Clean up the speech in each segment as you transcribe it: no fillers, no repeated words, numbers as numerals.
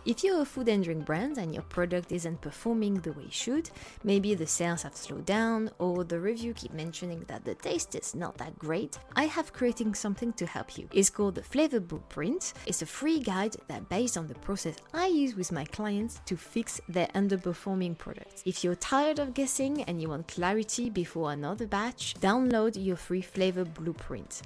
If you're a food and drink brand and your product isn't performing the way it should, maybe the sales have slowed down or the review keep mentioning that the taste is not that great, I have creating something to help you. It's called the Flavor Blueprint. It's a free guide that based on the process I use with my clients to fix their underperforming products. If you're tired of guessing and you want clarity before another batch, download your free Flavor Blueprint.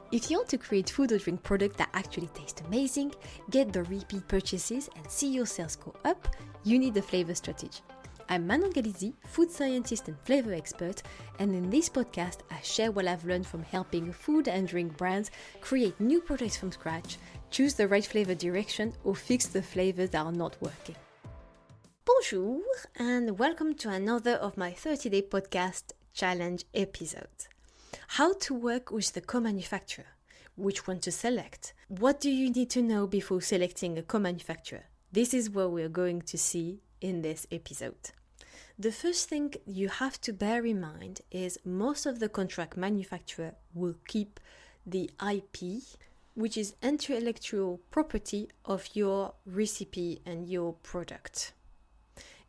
If you want to create food or drink products that actually taste amazing, get the repeat purchases and see your sales go up, you need a flavor strategy. I'm Manon Galizzi, food scientist and flavor expert, and in this podcast I share what I've learned from helping food and drink brands create new products from scratch, choose the right flavor direction, or fix the flavors that are not working. Bonjour and welcome to another of my 30-day podcast challenge episodes. How to work with the co-manufacturer, which one to select, what do you need to know before selecting a co-manufacturer? This is what we're going to see in this episode. The first thing you have to bear in mind is most of the contract manufacturer will keep the IP, which is intellectual property of your recipe and your product.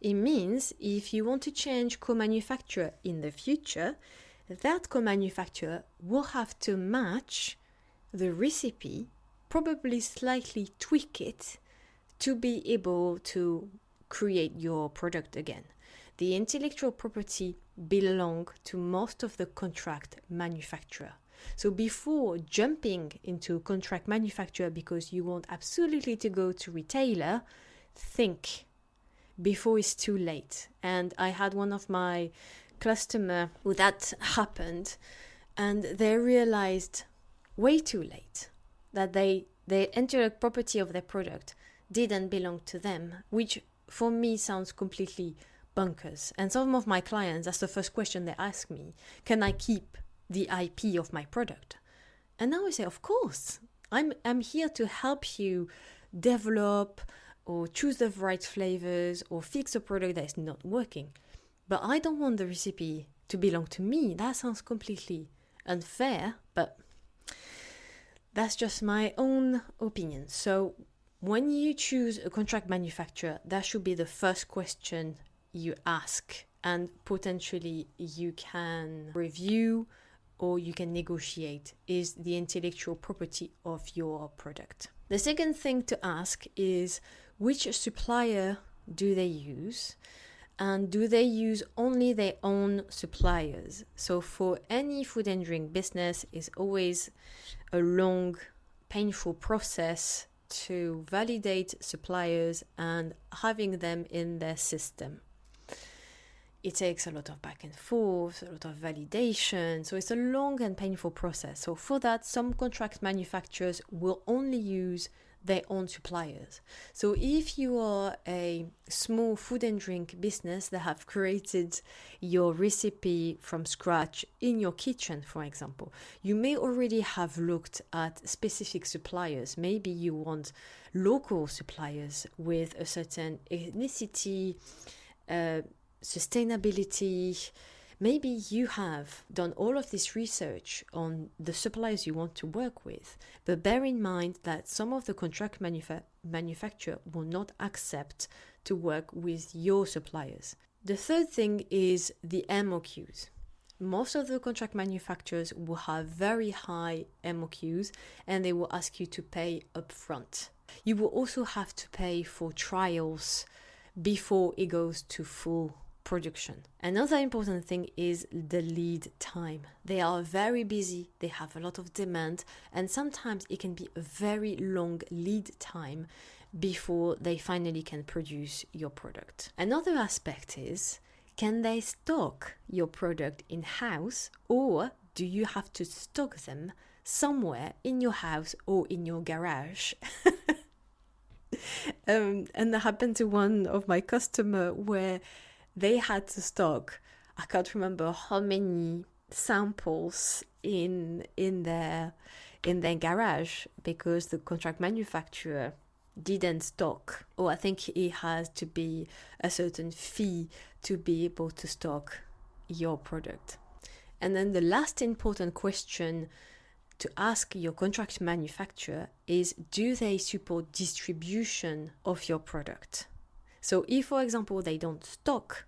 It means if you want to change co-manufacturer in the future, that co-manufacturer will have to match the recipe, probably slightly tweak it to be able to create your product again. The intellectual property belongs to most of the contract manufacturer. So before jumping into contract manufacturer because you want absolutely to go to retailer, think before it's too late. And I had one of my customer who that happened, and they realized way too late that the intellectual property of their product didn't belong to them, which for me sounds completely bonkers. And some of my clients, that's the first question they ask me: can I keep the IP of my product? And now I say, of course, I'm here to help you develop or choose the right flavors or fix a product that is not working. But I don't want the recipe to belong to me. That sounds completely unfair, but that's just my own opinion. So when you choose a contract manufacturer, that should be the first question you ask, and potentially you can review or you can negotiate is the intellectual property of your product. The second thing to ask is which supplier do they use? And do they use only their own suppliers? So for any food and drink business, it's always a long, painful process to validate suppliers and having them in their system. It takes a lot of back and forth, a lot of validation. So it's a long and painful process. So for that, some contract manufacturers will only use their own suppliers. So if you are a small food and drink business that have created your recipe from scratch in your kitchen, for example, you may already have looked at specific suppliers. Maybe you want local suppliers with a certain ethnicity, sustainability. Maybe you have done all of this research on the suppliers you want to work with, but bear in mind that some of the contract manufacturer will not accept to work with your suppliers. The third thing is the MOQs. Most of the contract manufacturers will have very high MOQs and they will ask you to pay upfront. You will also have to pay for trials before it goes to full production. Another important thing is the lead time. They are very busy, they have a lot of demand, and sometimes it can be a very long lead time before they finally can produce your product. Another aspect is, can they stock your product in-house, or do you have to stock them somewhere in your house or in your garage? And that happened to one of my customers where they had to stock, I can't remember how many samples in their garage because the contract manufacturer didn't stock. Or I think it has to be a certain fee to be able to stock your product. And then the last important question to ask your contract manufacturer is, do they support distribution of your product? So if, for example, they don't stock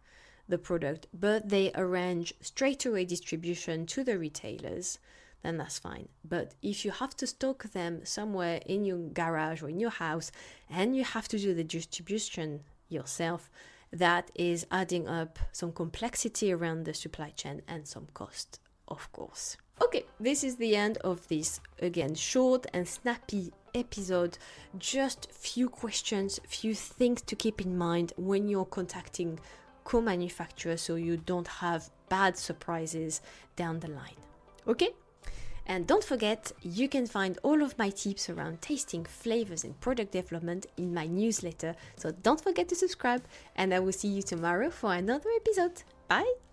the product, but they arrange straight away distribution to the retailers, then that's fine. But if you have to stock them somewhere in your garage or in your house, and you have to do the distribution yourself, that is adding up some complexity around the supply chain and some cost, of course. Okay, this is the end of this, again, short and snappy episode. Just few questions, few things to keep in mind when you're contacting co-manufacturers so you don't have bad surprises down the line. Okay? And don't forget, you can find all of my tips around tasting, flavors and product development in my newsletter. So don't forget to subscribe, and I will see you tomorrow for another episode. Bye!